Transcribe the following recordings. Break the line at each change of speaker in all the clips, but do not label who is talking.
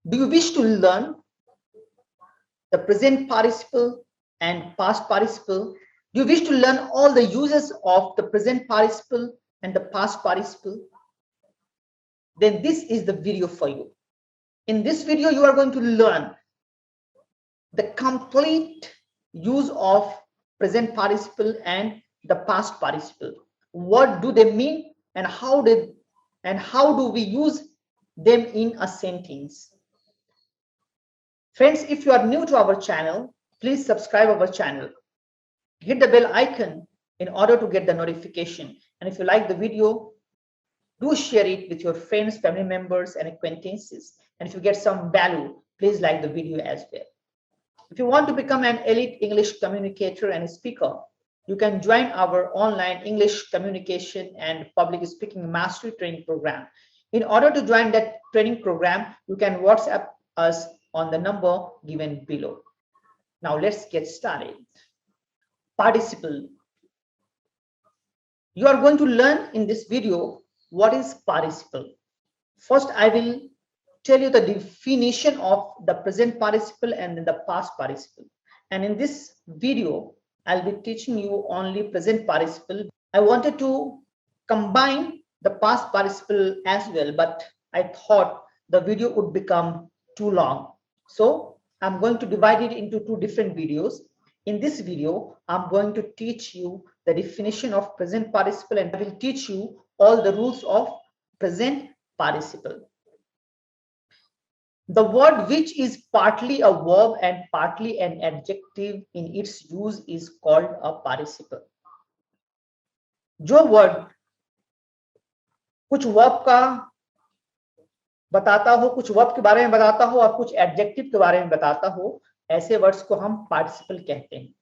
Do you wish to learn the present participle and past participle? Do you wish to learn all the uses of the present participle and the past participle? Then this is the video for you. In this video, you are going to learn the complete use of present participle and the past participle. What do they mean and how do we use them in a sentence? Friends, if you are new to our channel, please subscribe our channel. Hit the bell icon in order to get the notification. And if you like the video, do share it with your friends, family members, and acquaintances. And if you get some value, please like the video as well. If you want to become an elite English communicator and speaker, you can join our online English communication and public speaking mastery training program. In order to join that training program, you can WhatsApp us on the number given below. Now let's get started. Participle. You are going to learn in this video what is participle. First, I will tell you the definition of the present participle and then the past participle. And in this video, I'll be teaching you only present participle. I wanted to combine the past participle as well, but I thought the video would become too long. So I'm going to divide it into two different videos. In this video, I'm going to teach you the definition of present participle and I will teach you all the rules of present participle. The word which is partly a verb and partly an adjective in its use is called a participle. जो word कुछ verb का बताता हो, कुछ verb के बारे में बताता हो और कुछ adjective के बारे में बताता हो, ऐसे words को हम participle कहते हैं.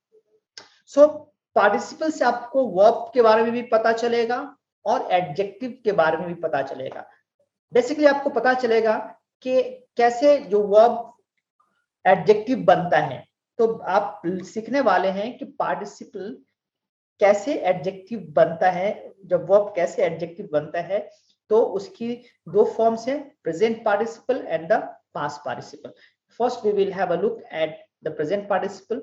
So participle से आपको verb के बारे में भी पता चलेगा और adjective के बारे में भी पता चलेगा. Basically आपको पता चलेगा कि कैसे जो वर्ब एडजेक्टिव बनता है. तो आप सीखने वाले हैं कि पार्टिसिपल कैसे एडजेक्टिव बनता है. जब वर्ब कैसे एडजेक्टिव बनता है तो उसकी दो फॉर्म्स हैं, present participle and the past participle. First we will have a look at the present participle.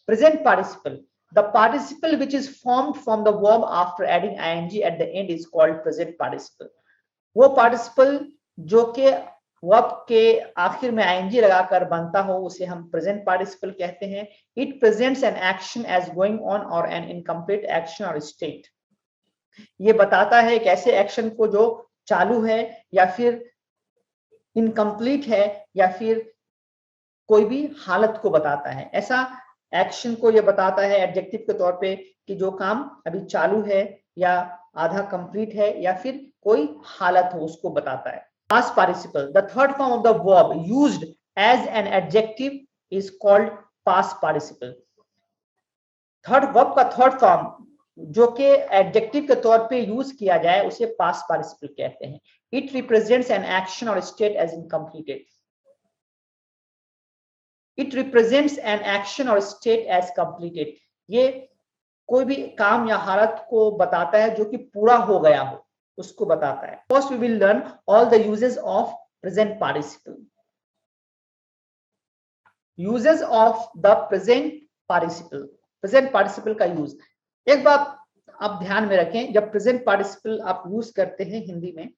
Present participle, the participle which is formed from the verb after adding ing at the end is called present participle. वो participle जो के verb के आखिर में ING लगाकर बनता हो उसे हम प्रेजेंट पार्टिसिपल कहते हैं. It presents an action as going on or an incomplete action or state. ये बताता है एक ऐसे एक्शन को जो चालू है या फिर इनकम्प्लीट है या फिर कोई भी हालत को बताता है. ऐसा एक्शन को ये बताता है एडजेक्टिव के तौर पे कि जो काम अभी चालू है या आधा कंप्लीट है या फिर कोई हालत हो उसको बताता है. Past participle, the third form of the verb used as an adjective is called past participle. Third verb का थर्ड फॉर्म जो कि एडजेक्टिव के तौर पे यूज किया जाए उसे पास्ट पार्टिसिपल कहते हैं. It represents an action or state as incompleted. It represents an action or state as completed. ये कोई भी काम या हालत को बताता है जो कि पूरा हो गया हो, उसको बताता है. First we will learn all the uses of present participle. Uses of the present participle. Present participle का यूज. एक बात आप ध्यान में रखें, जब प्रेजेंट पार्टिसिपल आप यूज करते हैं हिंदी में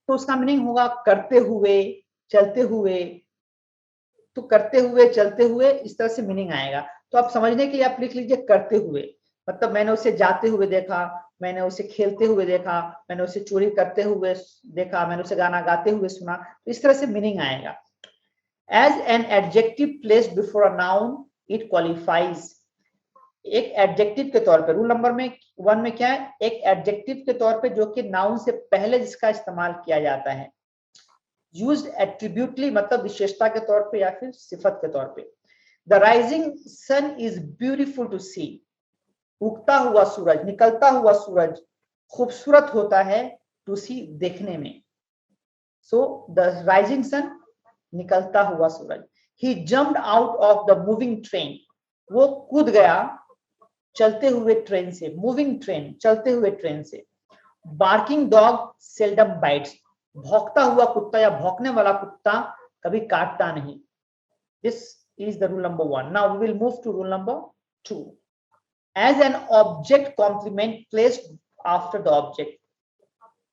तो उसका मीनिंग होगा करते हुए, चलते हुए. तो करते हुए, चलते हुए, इस तरह से मीनिंग आएगा. तो आप समझने के लिए आप लिख लीजिए करते हुए. मतलब मैंने उसे जाते हुए देखा, मैंने उसे खेलते हुए देखा, मैंने उसे चोरी करते हुए देखा, मैंने उसे गाना गाते हुए सुना. तो इस तरह से मीनिंग आएगा. As an adjective placed before a noun it qualifies. एक एडजेक्टिव के तौर पे रूल नंबर में 1 में क्या है, एक एडजेक्टिव के तौर पे जो कि नाउन से पहले जिसका इस्तेमाल किया जाता है. यूज्ड एट्रीब्यूटली मतलब विशेषता के तौर पे या फिर सिफत के तौर पे. The rising sun is beautiful to see. उगता हुआ सूरज, निकलता हुआ सूरज खूबसूरत होता है टू सी देखने में. सो द राइजिंग सन, निकलता हुआ सूरज. He jumped out of the moving train. वो कूद गया चलते हुए ट्रेन से. मूविंग ट्रेन, चलते हुए ट्रेन से. Barking dog seldom bytes. भौंकता हुआ कुत्ता या भौंकने वाला कुत्ता कभी काटता नहीं। This is the rule number 1. Now we will move to rule number 2. As an object complement placed after the object,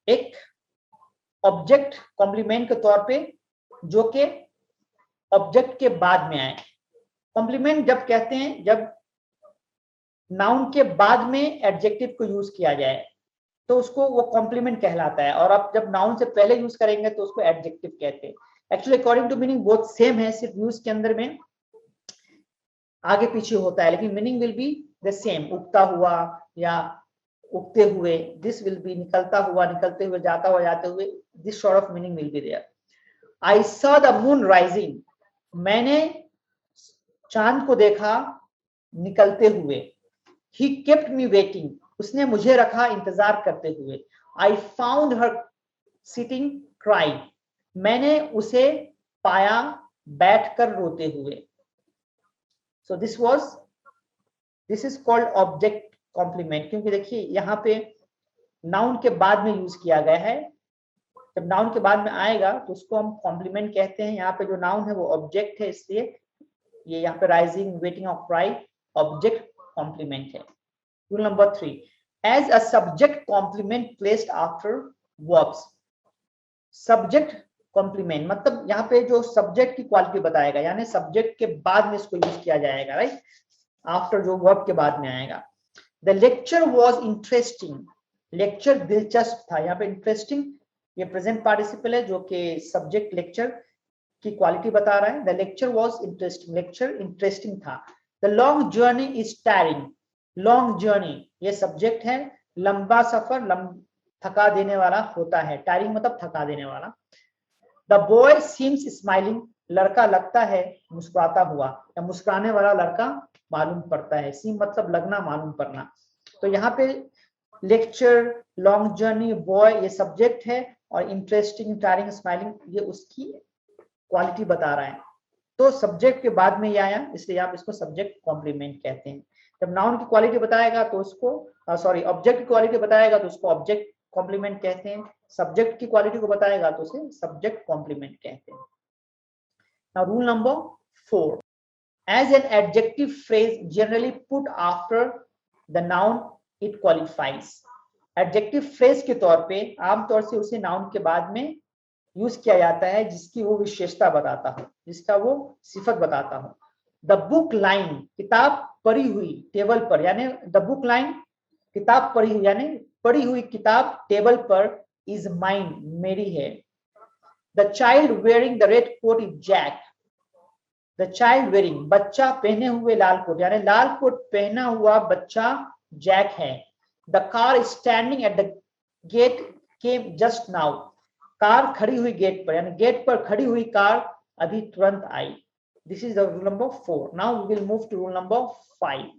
एक ऑब्जेक्ट कॉम्प्लीमेंट के तौर पे जो कि ऑब्जेक्ट के बाद में आए। कॉम्प्लीमेंट जब कहते हैं जब नाउन के बाद में एडजेक्टिव को यूज किया जाए तो उसको वो कॉम्प्लीमेंट कहलाता है, और अब जब नाउन से पहले यूज करेंगे तो उसको एडजेक्टिव कहते हैं। Actually according to meaning both same है, सिर्फ यूज के अंदर में आगे पीछे होता है, लेकिन meaning will be the same. उगता हुआ या उगते हुए, दिस विल बी निकलता हुआ, निकलते हुए, जाता हुआ, जाते हुए, this sort of meaning will be there. I saw the moon rising, मैंने चांद को देखा निकलते हुए। ही केप्ट मी वेटिंग, उसने मुझे रखा इंतजार करते हुए। I found her sitting crying, मैंने उसे पाया बैठकर रोते हुए। So this is called object complement, क्योंकि देखिए यहाँ पे नाउन के बाद में यूज किया गया है। जब नाउन के बाद में आएगा तो उसको हम कॉम्प्लीमेंट कहते हैं। यहाँ पे जो नाउन है वो ऑब्जेक्ट है, इसलिए ये यहाँ पे राइजिंग, वेटिंग और क्राई ऑब्जेक्ट कॉम्प्लीमेंट है। Rule number 3, as a subject complement placed after verbs. Subject complement मतलब यहाँ पे जो सब्जेक्ट की क्वालिटी बताएगा, यानी सब्जेक्ट के बाद में इसको यूज किया जाएगा, राइट, आफ्टर जो वर्ब के बाद में आएगा। The lecture was interesting, lecture दिलचस्प था। यहाँ पे इंटरेस्टिंग ये प्रेजेंट पार्टिसिपल है जो कि सब्जेक्ट लेक्चर की क्वालिटी बता रहा है। The lecture was interesting, lecture interesting था। The long journey is tiring, long journey ये सब्जेक्ट है, लंबा सफर थका देने वाला होता है। टायरिंग मतलब थका देने वाला। द बॉय सीम्स स्माइलिंग, लड़का लगता है मुस्कुराता हुआ, या मुस्कुराने वाला लड़का मालूम पड़ता है। सीम मतलब लगना, मालूम पड़ना। तो यहाँ पे लेक्चर, लॉन्ग जर्नी, बॉय ये सब्जेक्ट है, और इंटरेस्टिंग, टायरिंग, स्माइलिंग ये उसकी क्वालिटी बता रहा है। तो सब्जेक्ट के बाद में ये आया, इसलिए आप इसको सब्जेक्ट कॉम्प्लीमेंट कहते हैं। जब नाउन की क्वालिटी बताएगा तो उसको ऑब्जेक्ट की क्वालिटी बताएगा तो उसको ऑब्जेक्ट कॉम्प्लीमेंट कहते हैं। सब्जेक्ट की क्वालिटी को बताएगा तो उसे सब्जेक्ट कॉम्प्लीमेंट कहते हैं। Now rule number 4, as an adjective phrase generally put after the noun it qualifies. Adjective phrase के तौर पे आमतौर से उसे नाउन के बाद में यूज किया जाता है जिसकी वो विशेषता बताता हो, जिसका वो सिफत बताता हो। द बुक लाइन, किताब पढ़ी हुई टेबल पर, यानी द बुक लाइन किताब पढ़ी हुई, यानी पढ़ी हुई किताब टेबल पर, इज माइन मेरी है। The child wearing the red coat is Jack, the child wearing बच्चा पहने हुए लाल कोट, यानी लाल कोट पहना हुआ बच्चा जैक है। The car standing at the gate came just now, car खड़ी हुई गेट पर, यानी गेट पर खड़ी हुई कार अभी तुरंत आई। This is the rule number 4. Now we will move to rule number 5.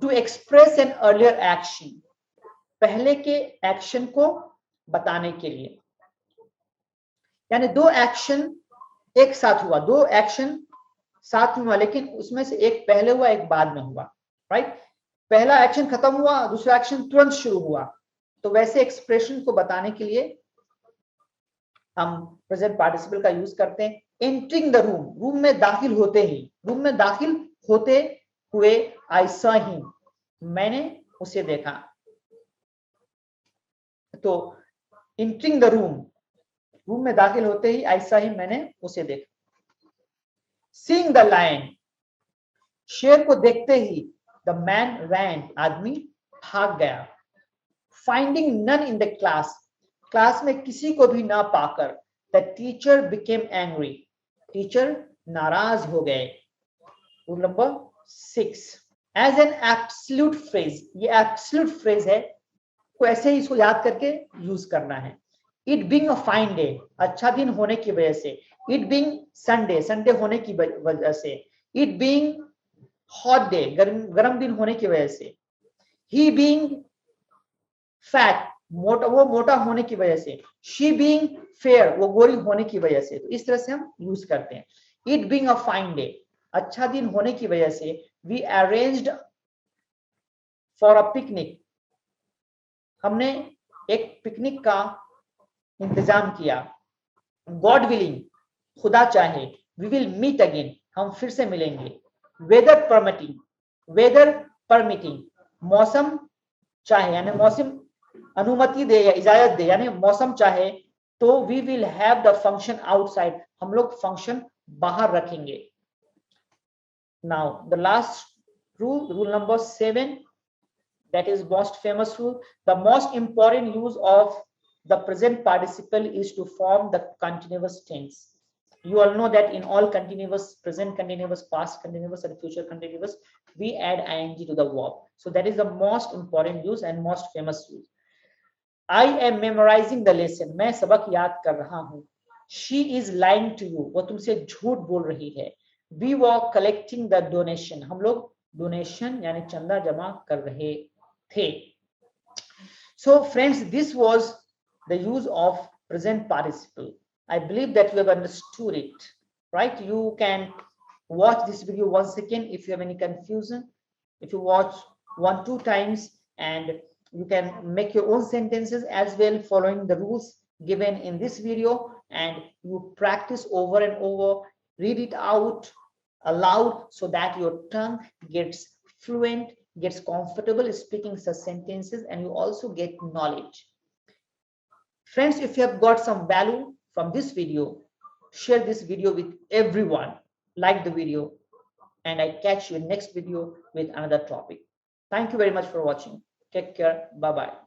To express an earlier action, पहले के एक्शन को बताने के लिए, यानी दो एक्शन एक साथ हुआ, दो एक्शन साथ में हुआ, लेकिन उसमें से एक पहले हुआ एक बाद में हुआ, राइट। पहला एक्शन खत्म हुआ, दूसरा एक्शन तुरंत शुरू हुआ, तो वैसे एक्सप्रेशन को बताने के लिए हम प्रेजेंट पार्टिसिपल का यूज करते हैं। एंटरिंग द रूम, रूम में दाखिल होते ही, रूम में दाखिल होते हुए, आई सॉ हिम, मैंने उसे देखा। तो एंटरिंग द रूम, रूम में दाखिल होते ही, आई सॉ हिम, मैंने उसे देखा। सीइंग द लायन, शेर को देखते ही, द मैन रैन, आदमी भाग गया। Finding none in the class, class में किसी को भी ना पाकर, the teacher became angry, teacher नाराज हो गए। Rule number 6, as an absolute phrase, ये एब्सोल्यूट फ्रेज है, तो ऐसे ही इसको याद करके यूज करना है। It being a fine day, अच्छा दिन होने की वजह से। इट बीइंग संडे, संडे होने की वजह से। इट बीइंग हॉट डे, गर्म दिन होने की वजह से। ही बीइंग फैट, मोटा, वो मोटा होने की वजह से। शी बीइंग फेयर, वो गोरी होने की वजह से। तो इस तरह से हम यूज करते हैं। It being a fine day, अच्छा दिन होने की वजह से। We arranged for a picnic, हमने एक पिकनिक का इंतजाम किया। गॉड विलिंग, खुदा चाहे, we will meet again, हम फिर से मिलेंगे. Weather permitting, weather permitting, मौसम चाहे यानी मौसम अनुमति दे या इजाजत दे यानी मौसम चाहे तो we will have the function outside, हम लोग फंक्शन बाहर रखेंगे. Now the last rule, rule number 7, that is most famous rule. The most important use of the present participle is to form the continuous tense. You all know that in all continuous, present continuous, past continuous, and future continuous, we add ing to the verb. So that is the most important use and most famous use. I am memorizing the lesson. मैं सबक याद कर रहा हूँ. She is lying to you. वो तुमसे झूठ बोल रही है. We were collecting the donation. हम लोग donation यानी चंदा जमा कर रहे थे. So friends, this was the use of present participle. I believe that you have understood it, right? You can watch this video once again if you have any confusion. If you watch 1-2 times, and you can make your own sentences as well following the rules given in this video, and you practice over and over, read it out aloud so that your tongue gets fluent, gets comfortable speaking such sentences, and you also get knowledge. Friends, if you have got some value from this video, share this video with everyone, like the video, and I catch you in next video with another topic. Thank you very much for watching. Take care. Bye-bye.